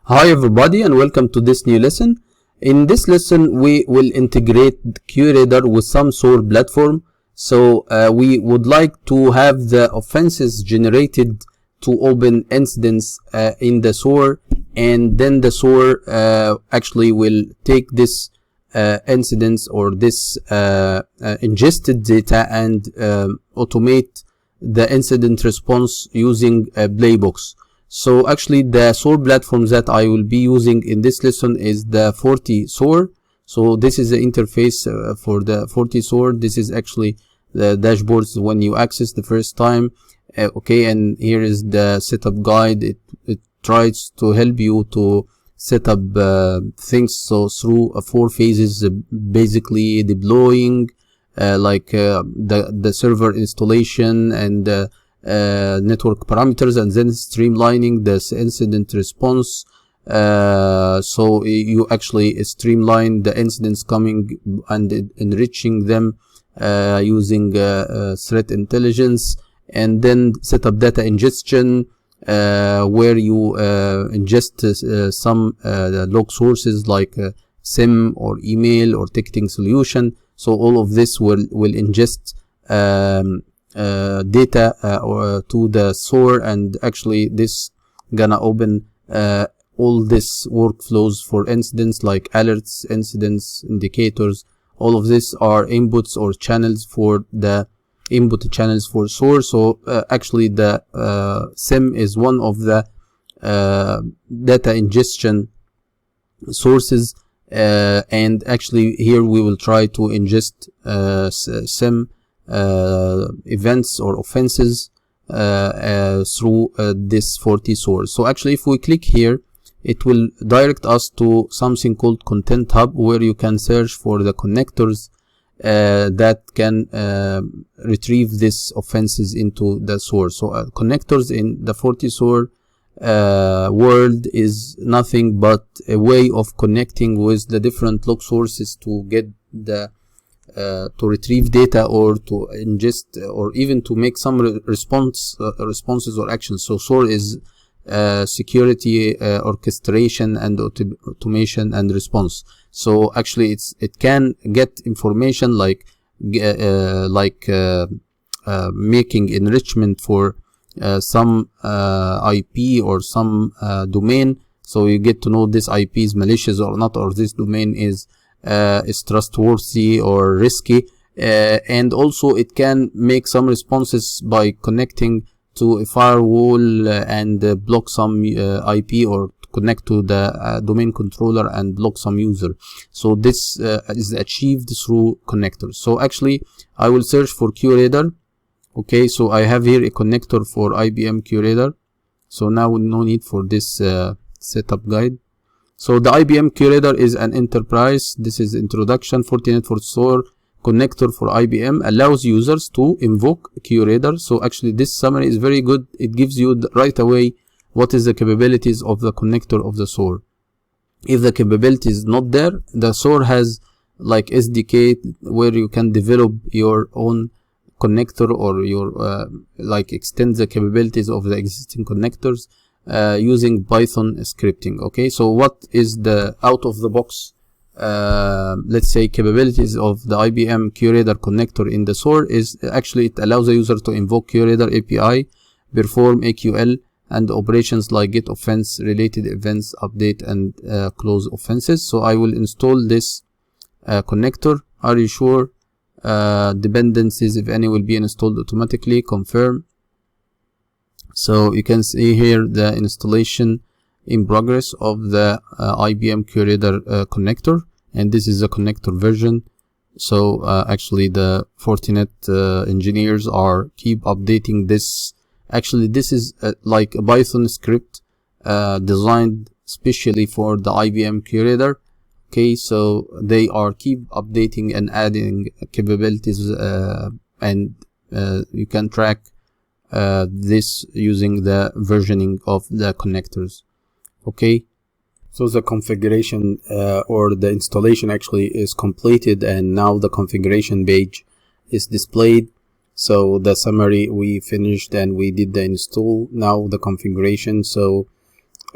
Hi everybody and welcome to this new lesson. In this lesson we will integrate QRadar with some SOAR platform. So we would like to have the offenses generated to open incidents in the SOAR, and then the SOAR actually will take this incidents or this ingested data and automate the incident response using a playbox. So actually the SOAR platform that I will be using in this lesson is the FortiSOAR. So this is the interface for the FortiSOAR. This is actually the dashboards when you access the first time. Okay, and here is the setup guide. It tries to help you to set up things so through 4 phases, basically deploying the server installation and network parameters, and then streamlining this incident response. So you actually streamline the incidents coming and enriching them using threat intelligence, and then set up data ingestion where you ingest some log sources like SIEM or email or ticketing solution. So all of this will ingest data to the SOAR, and actually this gonna open all this workflows for incidents like alerts, incidents, indicators. All of this are inputs or channels for the input channels for SOAR. So actually the SIEM is one of the data ingestion sources, and actually here we will try to ingest SIEM events or offenses through this FortiSOAR. So actually if we click here, it will direct us to something called Content Hub, where you can search for the connectors that can retrieve these offenses into the SOAR. So connectors in the FortiSOAR world is nothing but a way of connecting with the different log sources to get the to retrieve data or to ingest or even to make some responses or actions. So SOAR is security, orchestration, and automation and response. So actually it can get information like making enrichment for some IP or some domain. So you get to know this IP is malicious or not, or this domain is trustworthy or risky, and also it can make some responses by connecting to a firewall and block some IP, or connect to the domain controller and block some user. So this is achieved through connectors. So actually I will search for QRadar. Okay, so I have here a connector for IBM QRadar. So now no need for this setup guide. So the IBM QRadar is an enterprise. This is introduction. Fortinet FortiSOAR connector for IBM allows users to invoke QRadar. So actually this summary is very good. It gives you right away what is the capabilities of the connector of the SOAR. If the capability is not there, the SOAR has like SDK where you can develop your own connector, or your like extend the capabilities of the existing connectors using Python scripting. Okay, so what is the out of the box let's say capabilities of the IBM QRadar connector in the SOAR is actually it allows the user to invoke QRadar API, perform AQL and operations like get offense, related events, update and close offenses. So I will install this connector. Are you sure? Dependencies, if any, will be installed automatically. Confirm. So you can see here the installation in progress of the IBM QRadar connector, and this is the connector version. So actually the Fortinet engineers are keep updating this. Actually this is like a Python script designed specially for the IBM QRadar. Okay, so they are keep updating and adding capabilities, and you can track this using the versioning of the connectors. Okay, so the configuration or the installation actually is completed, and now the configuration page is displayed. So the summary, we finished and we did the install. Now the configuration. So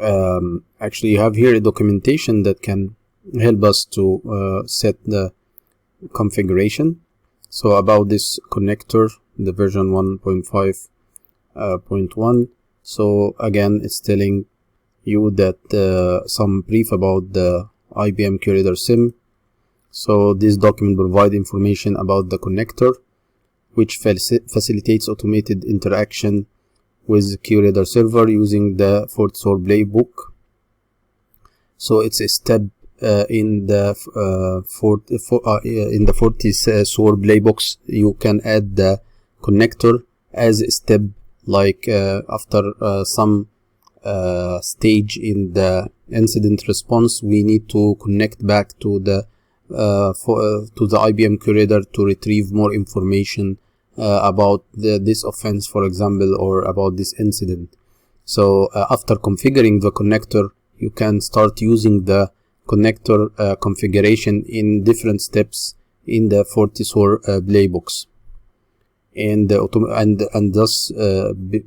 Actually, you have here a documentation that can help us to set the configuration. So about this connector, the version 1.5.1. So again, it's telling you that some brief about the IBM QRadar SIEM. So this document provides information about the connector, which facilitates automated interaction with QRadar server using the FortiSOAR playbook. So it's a step in the FortiSOAR playbooks. You can add the connector as a step, like after some stage in the incident response, we need to connect back to the IBM QRadar to retrieve more information about this offense, for example, or about this incident. So after configuring the connector, you can start using the connector configuration in different steps in the FortiSOAR playbooks, and thus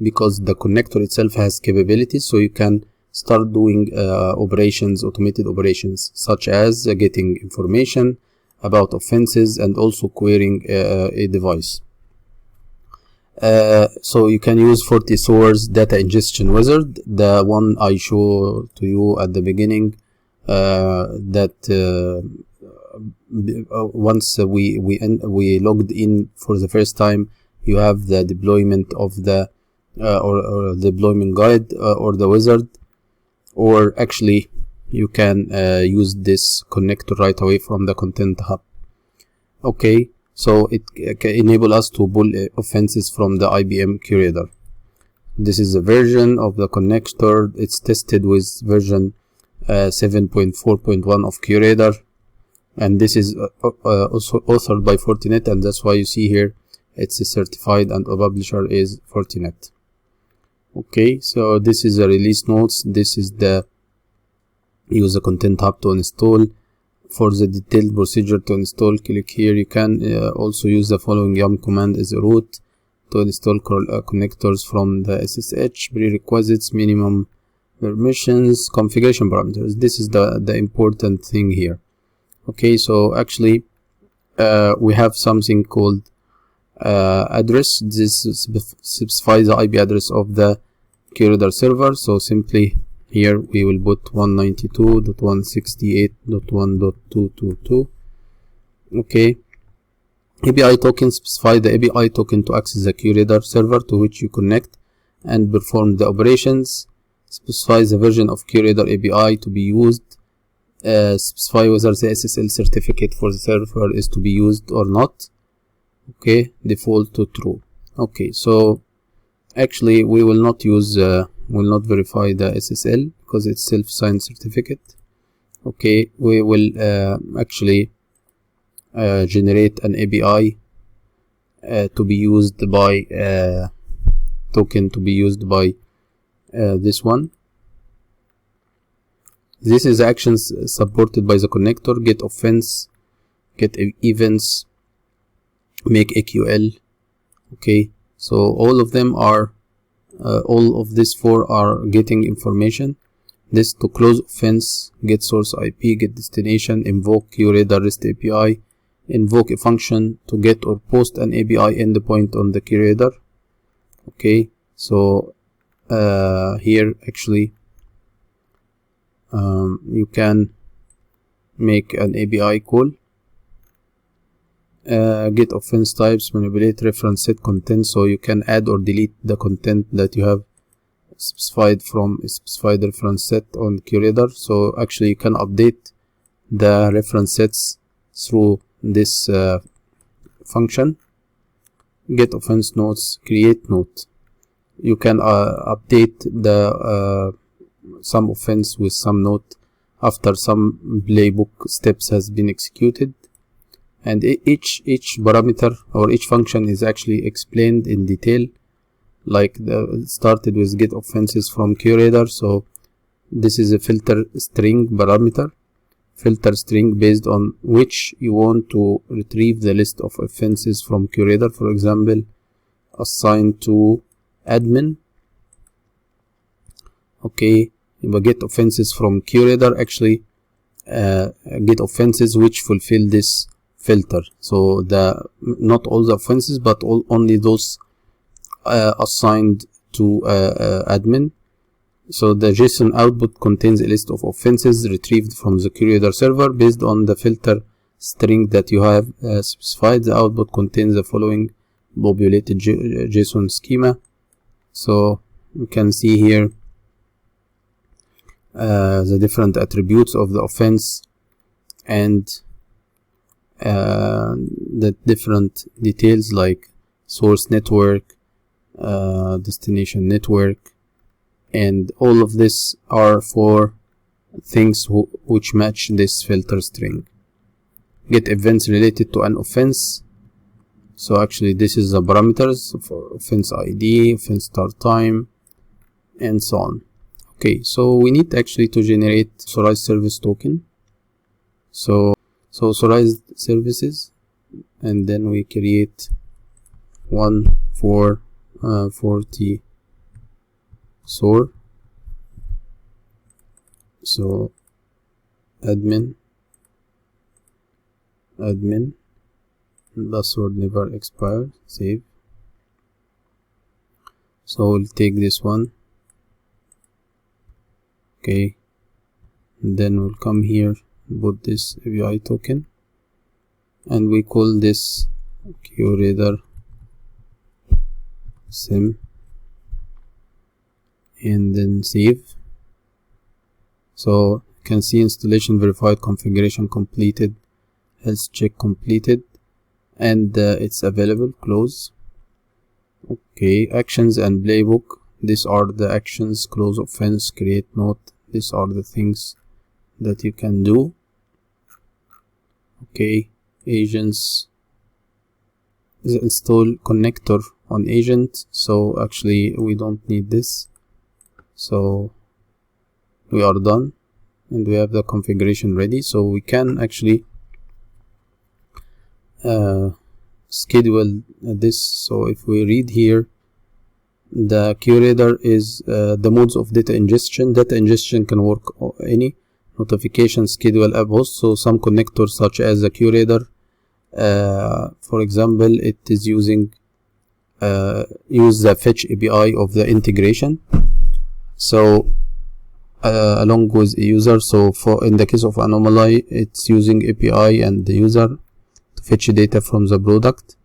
because the connector itself has capabilities, so you can start doing automated operations, such as getting information about offenses and also querying a device. So you can use FortiSOAR's data ingestion wizard, the one I showed to you at the beginning, once we logged in for the first time, you have the deployment of the or deployment guide or the wizard, or actually you can use this connector right away from the content hub. Okay, so it can enable us to pull offenses from the IBM QRadar. This is a version of the connector. It's tested with version 7.4.1 of QRadar, and this is also authored by Fortinet, and that's why you see here it's certified and a publisher is Fortinet. Okay, so this is the release notes. This is the use the content hub to install. For the detailed procedure to install, click here. You can also use the following yum command as a root to install connectors from the SSH. Prerequisites, minimum permissions, configuration parameters. This is the important thing here. Okay, so actually we have something called address. This specifies the IP address of the QRadar server. So simply here we will put 192.168.1.222. Okay, API token specify the API token to access the QRadar server to which you connect and perform the operations. Specify the version of QRadar API to be used. Specify whether the SSL certificate for the server is to be used or not. Okay, default to true. Okay, so actually we will not use will not verify the SSL because it's self-signed certificate. Okay, we will actually generate an API to be used by token to be used by this one. This is actions supported by the connector: get offense, get events, make AQL. Okay, so all of them are all of these four are getting information. This to close offense, get source IP, get destination, invoke QRadar REST API, invoke a function to get or post an API endpoint on the QRadar. Okay, so here actually you can make an API call, get offense types, manipulate reference set content, so you can add or delete the content that you have specified from a specified reference set on QRadar. So actually you can update the reference sets through this function. Get offense notes, create note. You can update the some offense with some note after some playbook steps has been executed, and each parameter or each function is actually explained in detail. Like it started with get offenses from QRadar, so this is a filter string parameter, filter string based on which you want to retrieve the list of offenses from QRadar. For example, assigned to admin. Okay, يبقى get offenses from QRadar actually get offenses which fulfill this filter. So not all the offenses, but only those assigned to admin. So the JSON output contains a list of offenses retrieved from the QRadar server based on the filter string that you have specified. The output contains the following populated JSON schema. So you can see here the different attributes of the offense and the different details like source network, destination network, and all of this are for things which match this filter string. Get events related to an offense. So actually this is the parameters for offense ID, offense start time, and so on. Okay, so we need actually to generate authorized service token. So authorized services, and then we create one for FortiSOAR. So admin, password never expire, save. So we'll take this one. Okay, and then we'll come here, put this API token, and we call this QRadar SIEM, and then save. So you can see installation verified, configuration completed, health check completed, and it's available. Close. Okay, actions and playbook. These are the actions: close offense, create note. These are the things that you can do. Okay, agents, install connector on agent. So actually we don't need this. So we are done, and we have the configuration ready. So we can actually schedule this. So if we read here, the QRadar is the modes of data ingestion. Data ingestion can work any notification, schedule, app host. So some connectors such as the QRadar, for example, it is using use the fetch API of the integration. So along with a user. So for in the case of anomaly, it's using API and the user to fetch data from the product.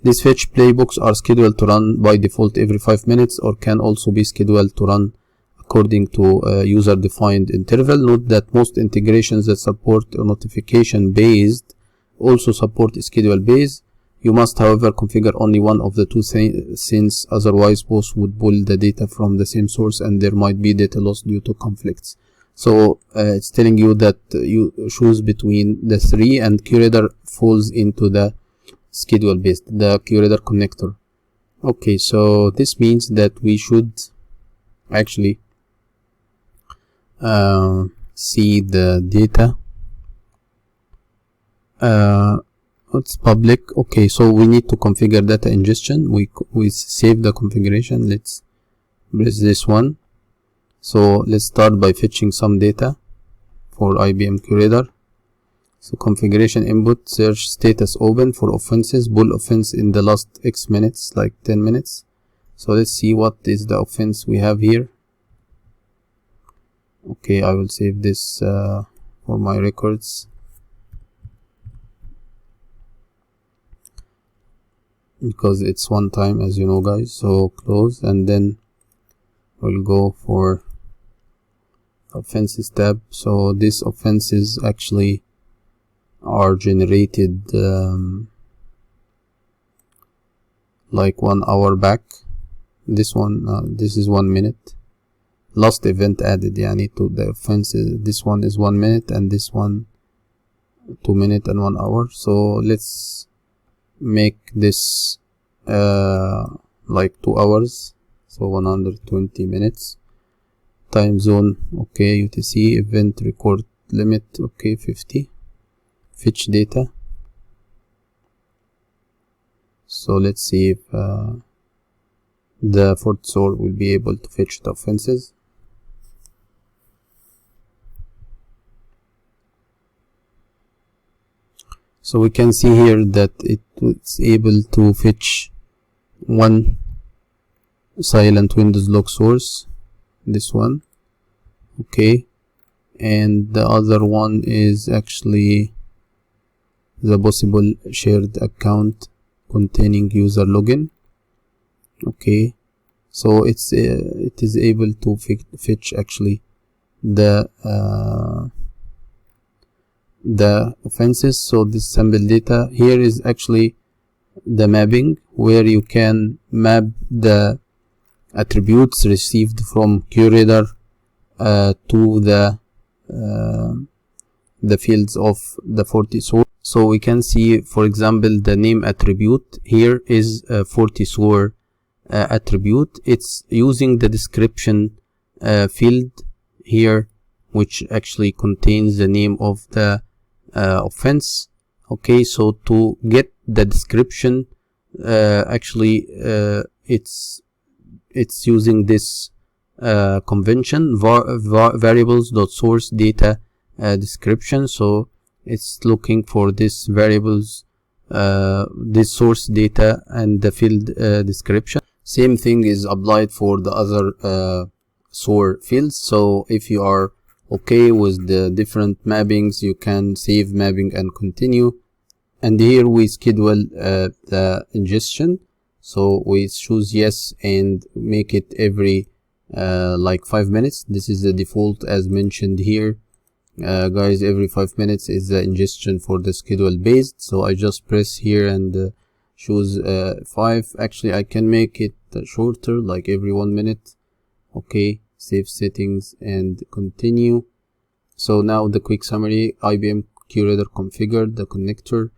These fetch playbooks are scheduled to run by default every 5 minutes, or can also be scheduled to run according to a user-defined interval. Note that most integrations that support notification-based also support schedule-based. You must, however, configure only one of the two, since otherwise both would pull the data from the same source and there might be data loss due to conflicts. So it's telling you that you choose between the three, and QRadar falls into the schedule based, the QRadar connector. Okay, so this means that we should actually see the data. It's public. Okay, so we need to configure data ingestion. We save the configuration. Let's press this one. So let's start by fetching some data for IBM QRadar. So configuration input, search status open for offenses, pull offense in the last X minutes, like 10 minutes. So let's see what is the offense we have here. Okay, I will save this for my records, because it's one time, as you know, guys. So close, and then we'll go for offenses tab. So these offenses actually are generated like 1 hour back. This one, this is 1 minute. Last event added, yani, to the offenses. This one is 1 minute, and this one 2 minutes and 1 hour. So let's make this like 2 hours. So 120 minutes. Time zone, okay. UTC, event record limit, okay, 50. Fetch data. So let's see if the FortiSOAR will be able to fetch the offenses. So we can see here that it's able to fetch one silent Windows log source, this one, okay, and the other one is actually the possible shared account containing user login. Okay, so it is able to fetch actually the offenses. So this sample data here is actually the mapping, where you can map the attributes received from QRadar to the fields of the FortiSOAR. So we can see, for example, the name attribute here is a FortiSOAR attribute. It's using the description field here, which actually contains the name of the offense. Okay, so to get the description, actually it's using this convention variables.source data description. So it's looking for this variables, this source data and the field description. Same thing is applied for the other SOAR fields. So if you are okay with the different mappings, you can save mapping and continue. And here we schedule the ingestion. So we choose yes and make it every like 5 minutes. This is the default as mentioned here. Guys, every 5 minutes is the ingestion for the schedule based. So I just press here and choose 5. Actually I can make it shorter, like every 1 minute. Okay, save settings and continue. So now the quick summary: IBM QRadar configured, the connector,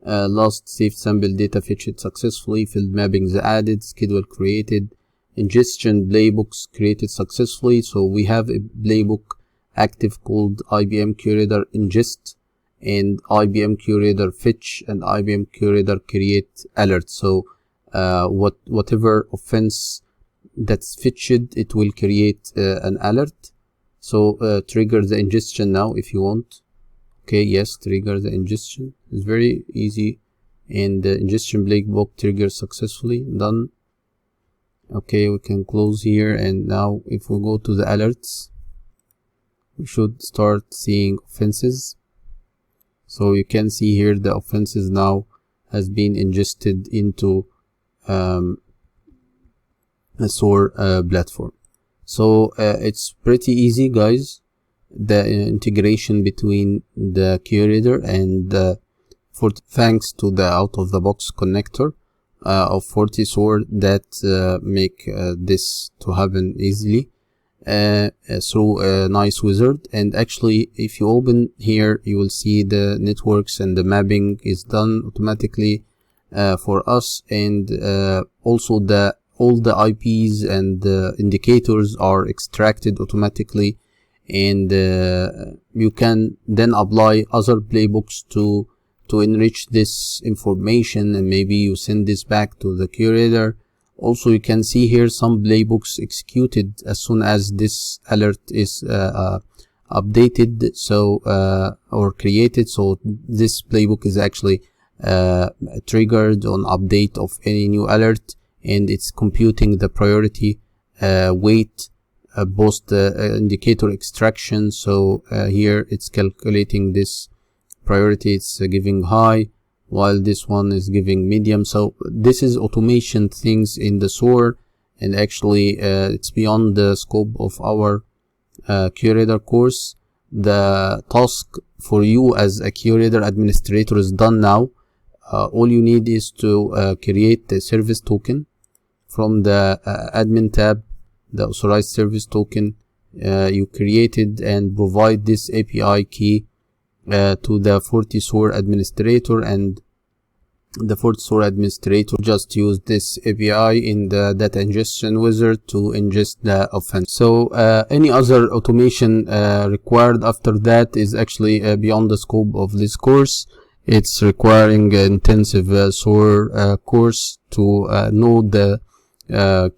last saved sample data fetched successfully, field mappings added, schedule created, ingestion playbooks created successfully. So we have a playbook active called IBM QRadar ingest and IBM QRadar fetch and IBM QRadar create alert. So whatever offense that's fetched, it will create an alert. So trigger the ingestion now if you want. Okay, yes, trigger the ingestion. It's very easy, and the ingestion playbook triggers successfully. Done. Okay, we can close here, and now if we go to the alerts, we should start seeing offenses. So you can see here the offenses now has been ingested into a SOAR platform. So it's pretty easy, guys, the integration between the QRadar and thanks to the out-of-the-box connector of FortiSOAR that make this to happen easily through a nice wizard. And actually, if you open here, you will see the networks and the mapping is done automatically for us, and also all the IPs and the indicators are extracted automatically, and you can then apply other playbooks to enrich this information, and maybe you send this back to the QRadar. Also, you can see here some playbooks executed as soon as this alert is updated, so or created. So this playbook is actually triggered on update of any new alert, and it's computing the priority weight post indicator extraction. So here it's calculating this priority, it's giving high, while this one is giving medium. So this is automation things in the SOAR, and actually it's beyond the scope of our QRadar course. The task for you as a QRadar administrator is done now. All you need is to create a service token from the admin tab, the authorized service token you created, and provide this API key to the FortiSOAR administrator, and the FortiSOAR administrator just use this API in the data ingestion wizard to ingest the offense. So any other automation required after that is actually beyond the scope of this course. It's requiring an intensive SOAR course to know the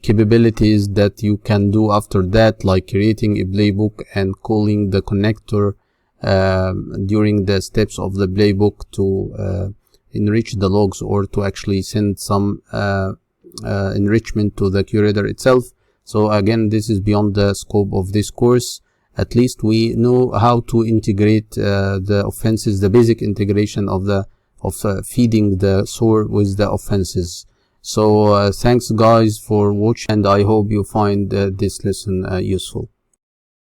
capabilities that you can do after that, like creating a playbook and calling the connector during the steps of the playbook to enrich the logs, or to actually send some enrichment to the QRadar itself. So again, this is beyond the scope of this course. At least we know how to integrate the offenses, the basic integration of feeding the SOAR with the offenses. So thanks guys for watching, and I hope you find this lesson useful.